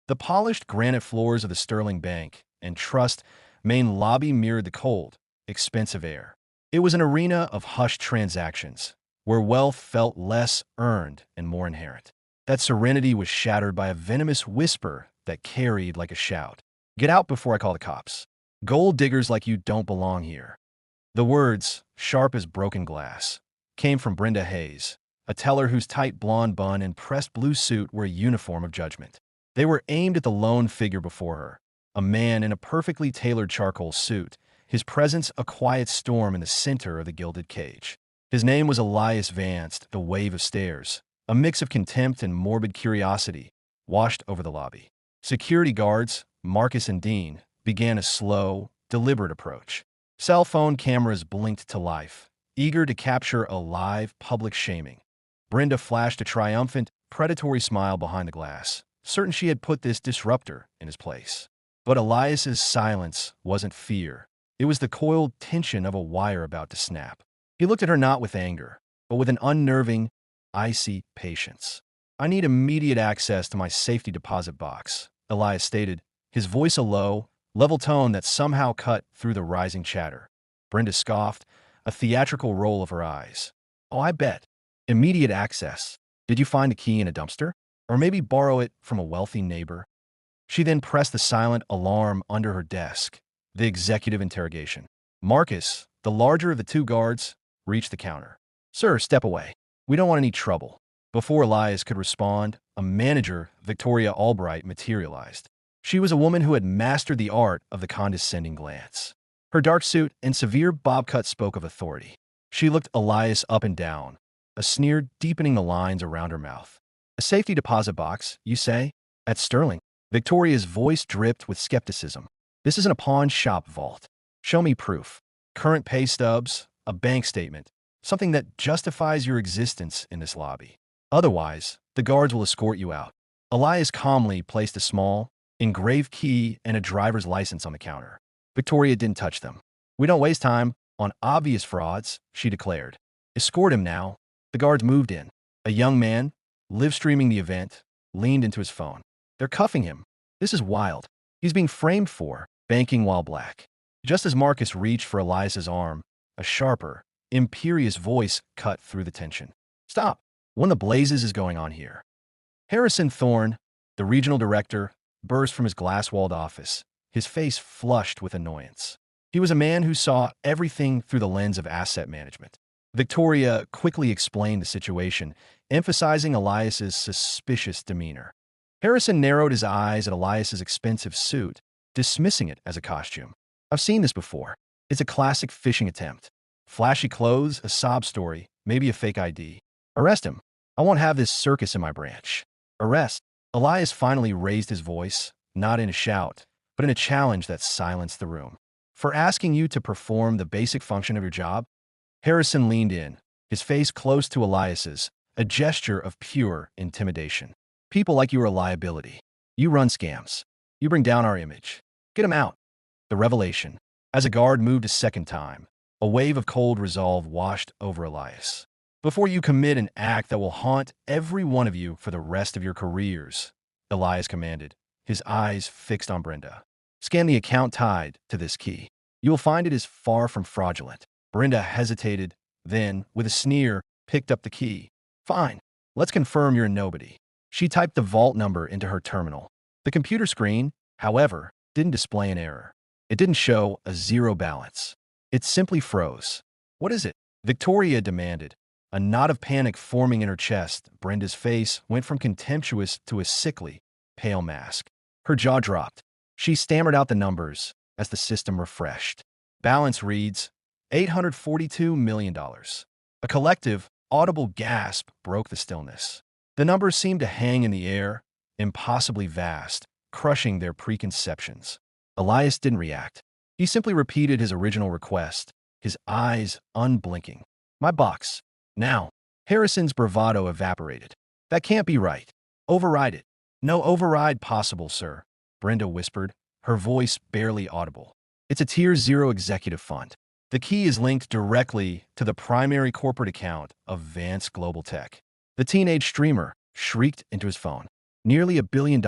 The polished granite floors of the Sterling Bank and Trust main lobby mirrored the cold, expensive air. It was an arena of hushed transactions, where wealth felt less earned and more inherent. That serenity was shattered by a venomous whisper that carried like a shout. "Get out before I call the cops. Gold diggers like you don't belong here." The words, sharp as broken glass, came from Brenda Hayes, a teller whose tight blonde bun and pressed blue suit were a uniform of judgment. They were aimed at the lone figure before her, a man in a perfectly tailored charcoal suit, his presence a quiet storm in the center of the gilded cage. His name was Elias Vance. The wave of stares, a mix of contempt and morbid curiosity, washed over the lobby. Security guards, Marcus and Dean, began a slow, deliberate approach. Cell phone cameras blinked to life, eager to capture a live public shaming. Brenda flashed a triumphant, predatory smile behind the glass, certain she had put this disruptor in his place. But Elias's silence wasn't fear. It was the coiled tension of a wire about to snap. He looked at her not with anger, but with an unnerving, icy patience. "I need immediate access to my safety deposit box," Elias stated, his voice a low, level tone that somehow cut through the rising chatter. Brenda scoffed, a theatrical roll of her eyes. "Oh, I bet. Immediate access. Did you find the key in a dumpster? Or maybe borrow it from a wealthy neighbor?" She then pressed the silent alarm under her desk. The executive interrogation. Marcus, the larger of the two guards, reached the counter. "Sir, step away. We don't want any trouble." Before Elias could respond, a manager, Victoria Albright, materialized. She was a woman who had mastered the art of the condescending glance. Her dark suit and severe bob cut spoke of authority. She looked Elias up and down, a sneer deepening the lines around her mouth. "A safety deposit box, you say? At Sterling?" Victoria's voice dripped with skepticism. "This isn't a pawn shop vault. Show me proof. Current pay stubs, a bank statement, something that justifies your existence in this lobby. Otherwise, the guards will escort you out." Elias calmly placed a small, engraved key and a driver's license on the counter. Victoria didn't touch them. "We don't waste time on obvious frauds," she declared. "Escort him now." The guards moved in. A young man, live-streaming the event, leaned into his phone. "They're cuffing him. This is wild. He's being framed for banking while black." Just as Marcus reached for Elias's arm, a sharper, imperious voice cut through the tension. "Stop. What in the blazes is going on here?" Harrison Thorne, the regional director, burst from his glass-walled office, his face flushed with annoyance. He was a man who saw everything through the lens of asset management. Victoria quickly explained the situation, emphasizing Elias's suspicious demeanor. Harrison narrowed his eyes at Elias's expensive suit, dismissing it as a costume. "I've seen this before. It's a classic phishing attempt. Flashy clothes, a sob story, maybe a fake ID. Arrest him. I won't have this circus in my branch." "Arrest." Elias finally raised his voice, not in a shout, but in a challenge that silenced the room. "For asking you to perform the basic function of your job?" Harrison leaned in, his face close to Elias's, a gesture of pure intimidation. "People like you are a liability. You run scams. You bring down our image. Get him out." The revelation. As a guard moved a second time, a wave of cold resolve washed over Elias. "Before you commit an act that will haunt every one of you for the rest of your careers," Elias commanded, his eyes fixed on Brenda. "Scan the account tied to this key. You will find it is far from fraudulent." Brenda hesitated, then, with a sneer, picked up the key. "Fine. Let's confirm you're a nobody." She typed the vault number into her terminal. The computer screen, however, didn't display an error. It didn't show a zero balance. It simply froze. "What is it?" Victoria demanded, a knot of panic forming in her chest. Brenda's face went from contemptuous to a sickly, pale mask. Her jaw dropped. She stammered out the numbers as the system refreshed. "Balance reads $842 million. A collective, audible gasp broke the stillness. The numbers seemed to hang in the air, impossibly vast, crushing their preconceptions. Elias didn't react. He simply repeated his original request, his eyes unblinking. "My box. Now." Harrison's bravado evaporated. "That can't be right. Override it." "No override possible, sir," Brenda whispered, her voice barely audible. "It's a Tier 0 executive fund. The key is linked directly to the primary corporate account of Vance Global Tech." The teenage streamer shrieked into his phone. "Nearly $1 billion.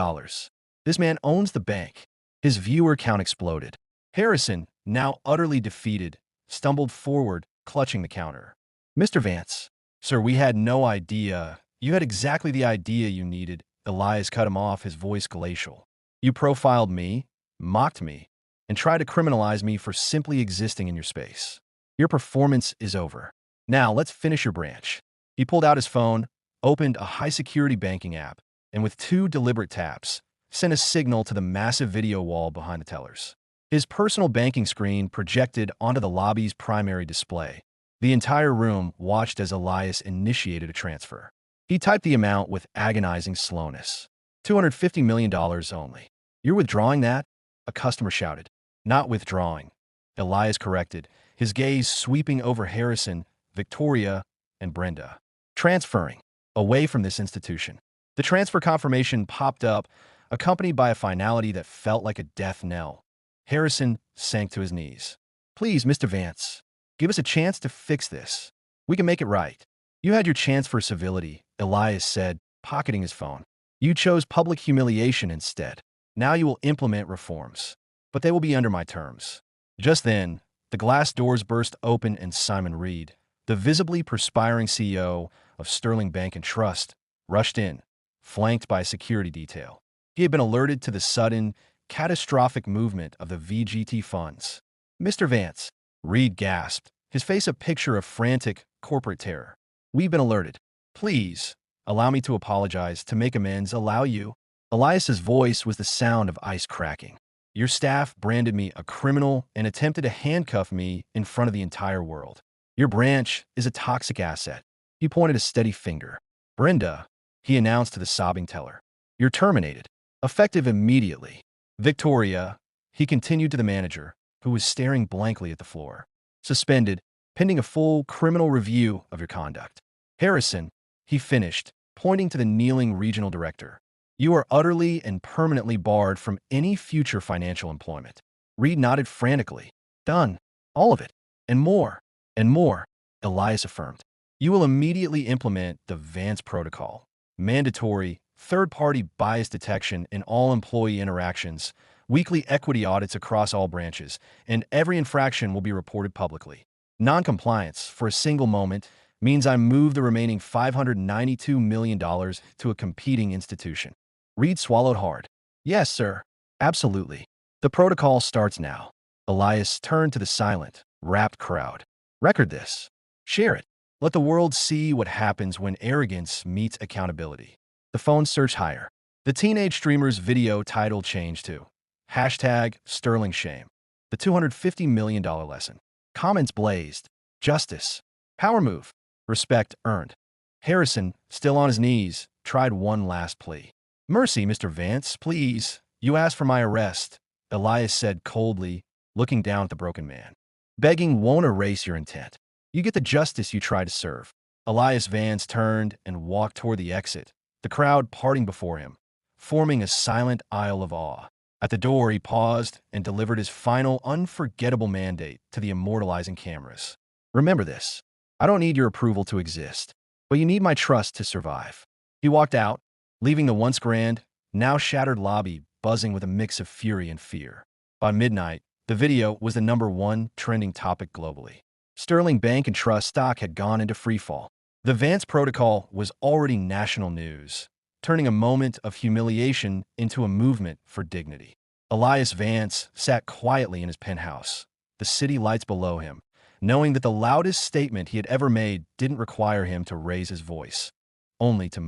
This man owns the bank. His viewer count exploded. Harrison, now utterly defeated, stumbled forward, clutching the counter. Mr. Vance, sir, we had no idea. You had exactly the idea you needed. Elias cut him off, his voice glacial. You profiled me, mocked me, and tried to criminalize me for simply existing in your space. Your performance is over. Now let's finish your branch. He pulled out his phone, opened a high-security banking app, and with 2 deliberate taps, sent a signal to the massive video wall behind the tellers. His personal banking screen projected onto the lobby's primary display. The entire room watched as Elias initiated a transfer. He typed the amount with agonizing slowness. $250 million only. You're withdrawing that? A customer shouted. Not withdrawing. Elias corrected, his gaze sweeping over Harrison, Victoria, and Brenda. Transferring. Away from this institution. The transfer confirmation popped up, accompanied by a finality that felt like a death knell. Harrison sank to his knees. Please, Mr. Vance, give us a chance to fix this. We can make it right. You had your chance for civility, Elias said, pocketing his phone. You chose public humiliation instead. Now you will implement reforms. But they will be under my terms. Just then, the glass doors burst open and Simon Reed, the visibly perspiring CEO of Sterling Bank and Trust, rushed in, flanked by a security detail. He had been alerted to the sudden, catastrophic movement of the VGT funds. Mr. Vance, Reed gasped, his face a picture of frantic, corporate terror. We've been alerted. Please, allow me to apologize, to make amends, allow you. Elias's voice was the sound of ice cracking. Your staff branded me a criminal and attempted to handcuff me in front of the entire world. Your branch is a toxic asset. He pointed a steady finger. Brenda, he announced to the sobbing teller. You're terminated. Effective immediately. Victoria, he continued to the manager, who was staring blankly at the floor. Suspended, pending a full criminal review of your conduct. Harrison, he finished, pointing to the kneeling regional director. You are utterly and permanently barred from any future financial employment. Reed nodded frantically. Done. All of it. And more. And more, Elias affirmed. You will immediately implement the Vance Protocol. Mandatory, third-party bias detection in all employee interactions, weekly equity audits across all branches, and every infraction will be reported publicly. Non-compliance, for a single moment, means I move the remaining $592 million to a competing institution. Reed swallowed hard. Yes, sir. Absolutely. The protocol starts now. Elias turned to the silent, rapt crowd. Record this. Share it. Let the world see what happens when arrogance meets accountability. The phone surged higher. The teenage streamer's video title changed to #SterlingShame. The $250 million lesson. Comments blazed. Justice. Power move. Respect earned. Harrison, still on his knees, tried one last plea. Mercy, Mr. Vance, please. You asked for my arrest, Elias said coldly, looking down at the broken man. Begging won't erase your intent. You get the justice you try to serve. Elias Vance turned and walked toward the exit, the crowd parting before him, forming a silent aisle of awe. At the door, he paused and delivered his final unforgettable mandate to the immortalizing cameras. Remember this. I don't need your approval to exist, but you need my trust to survive. He walked out, leaving the once grand, now shattered lobby buzzing with a mix of fury and fear. By midnight, the video was the #1 trending topic globally. Sterling Bank and Trust stock had gone into freefall. The Vance Protocol was already national news, turning a moment of humiliation into a movement for dignity. Elias Vance sat quietly in his penthouse, the city lights below him, knowing that the loudest statement he had ever made didn't require him to raise his voice, only to move.